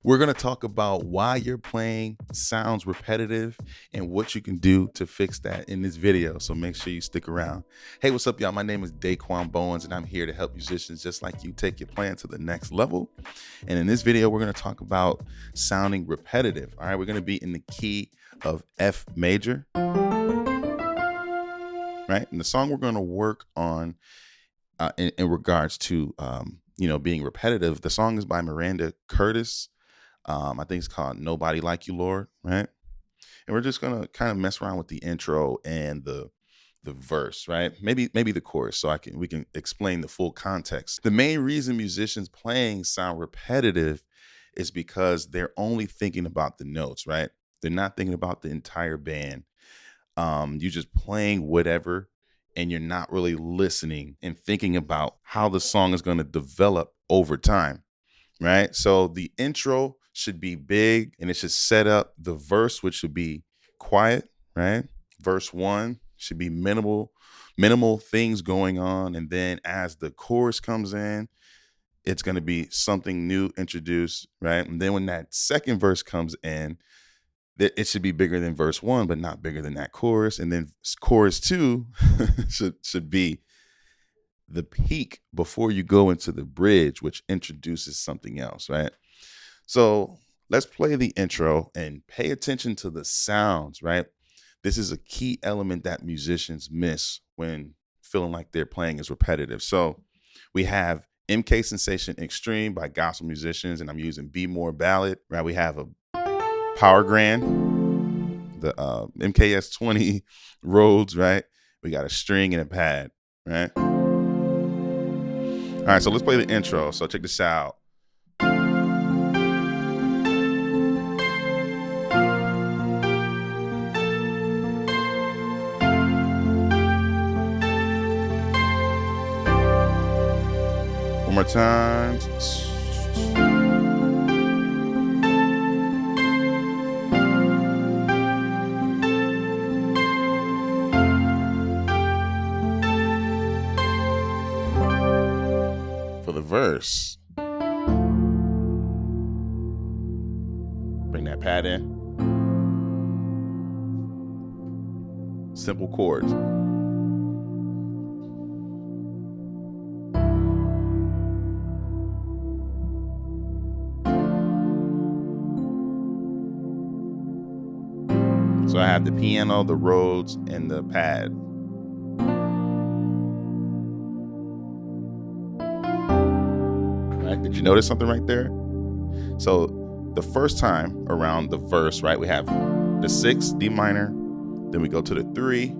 We're going to talk about why your playing sounds repetitive and what you can do to fix that in this video. So make sure you stick around. Hey, what's up, y'all? My name is Deyquan Bowens, and I'm here to help musicians just like you take your playing to the next level. And in this video, we're going to talk about sounding repetitive. All right, we're going to be in the key of F major, right? And the song we're going to work on in regards to, being repetitive, the song is by Miranda Curtis. I think it's called Nobody Like You, Lord, right? And we're just gonna kind of mess around with the intro and the verse, right? Maybe the chorus, so we can explain the full context. The main reason musicians playing sound repetitive is because they're only thinking about the notes, right? They're not thinking about the entire band. You're just playing whatever, and you're not really listening and thinking about how the song is going to develop over time, right? So the intro should be big and it should set up the verse, which should be quiet, right? Verse 1 should be minimal things going on. And then as the chorus comes in, it's going to be something new introduced, right? And then when that second verse comes in, it should be bigger than verse 1, but not bigger than that chorus. And then chorus 2 should be the peak before you go into the bridge, which introduces something else, right? So let's play the intro and pay attention to the sounds, right? This is a key element that musicians miss when feeling like their playing is repetitive. So we have MKSensation Xtreme by gospel musicians, and I'm using Be More Ballad, right? We have a Power Grand, the MKS 20 Rhodes, right? We got a string and a pad, right? All right, so let's play the intro. So check this out. One more time. For the verse, bring that pad in. Simple chords. So I have the piano, the Rhodes, and the pad. Right? Did you notice something right there? So the first time around the verse, right, we have the 6, D minor, then we go to the 3,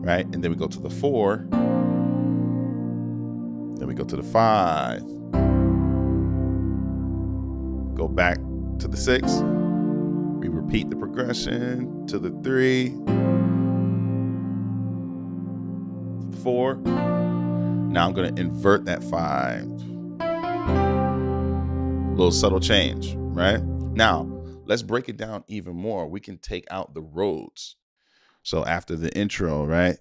right? And then we go to the 4, then we go to the 5, go back to the 6, we repeat the progression to the 3, 4. Now I'm going to invert that 5. Little subtle change, right? Now, let's break it down even more. We can take out the Rhodes. So after the intro, right?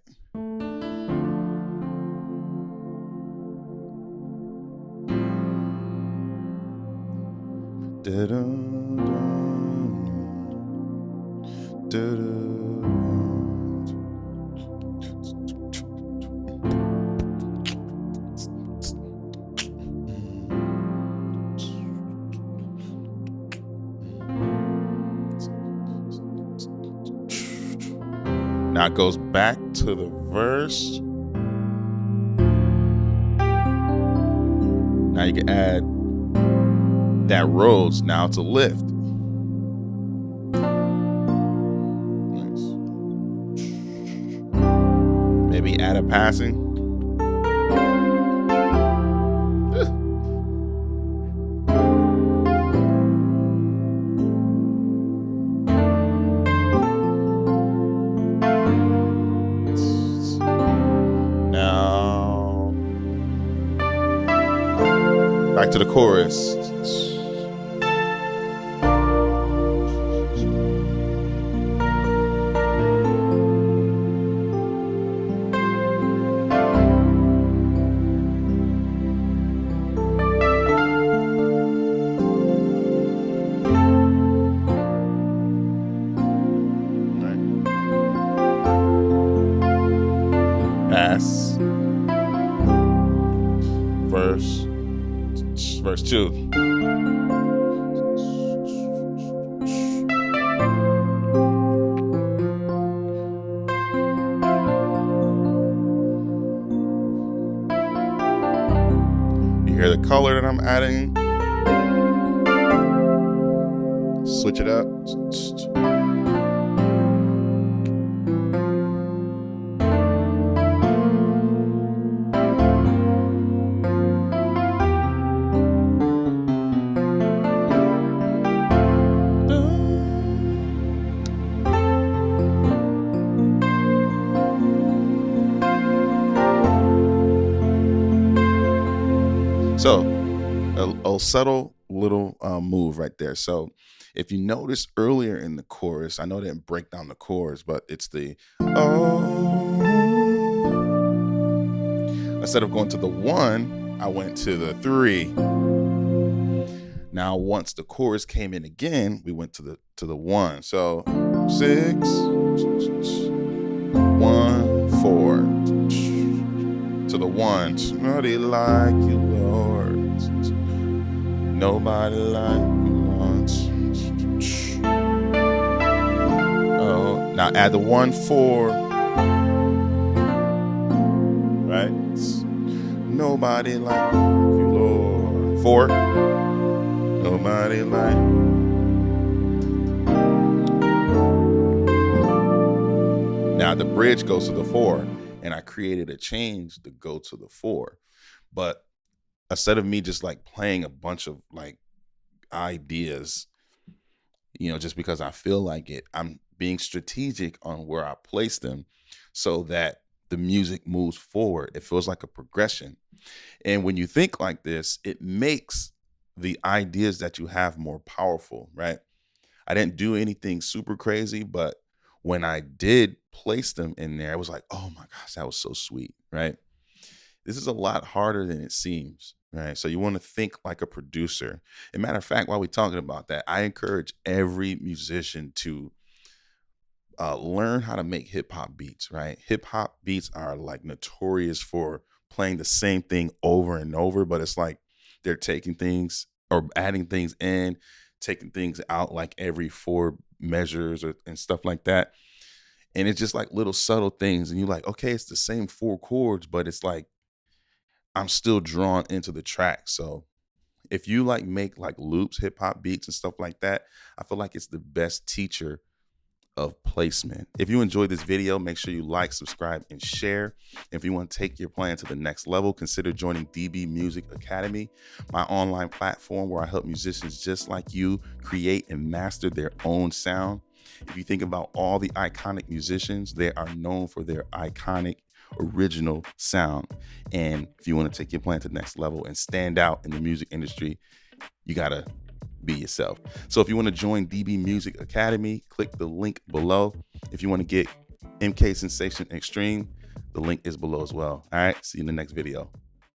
Now it goes back to the verse. Now you can add that Rhodes. Now it's a lift. Nice. Maybe add a passing. Back to the chorus. verse 2. You hear the color that I'm adding? Switch it up. So a subtle little move right there. So if you notice earlier in the chorus, I know I didn't break down the chorus, but it's the oh. Instead of going to the 1, I went to the 3. Now once the chorus came in again, we went to the 1. So 6, 1, 4 to the 1. Nobody like you, Lord. Nobody like you once. Oh, now add the 1, 4. Right? Nobody like you, Lord. 4. Nobody like. Now the bridge goes to the 4, and I created a change to go to the 4. But instead of me just like playing a bunch of like ideas, just because I feel like it, I'm being strategic on where I place them so that the music moves forward. It feels like a progression. And when you think like this, it makes the ideas that you have more powerful, right? I didn't do anything super crazy, but when I did place them in there, I was like, oh my gosh, that was so sweet, right? This is a lot harder than it seems, right? So you want to think like a producer. As a matter of fact, while we're talking about that, I encourage every musician to learn how to make hip hop beats, right? Hip hop beats are like notorious for playing the same thing over and over, but it's like they're taking things or adding things in, taking things out like every 4 measures and stuff like that. And it's just like little subtle things. And you're like, okay, it's the same 4 chords, but it's like, I'm still drawn into the track. So if you like make like loops, hip hop beats and stuff like that, I feel like it's the best teacher of placement. If you enjoyed this video, make sure you like, subscribe, and share. If you want to take your plan to the next level, consider joining DB Music Academy, my online platform where I help musicians just like you create and master their own sound. If you think about all the iconic musicians, they are known for their iconic original sound. And if you want to take your plan to the next level and stand out in the music industry, you got to be yourself. So if you want to join DB Music Academy, click the link below. If you want to get MKSensation Xtreme, the link is below as well. All right, see you in the next video.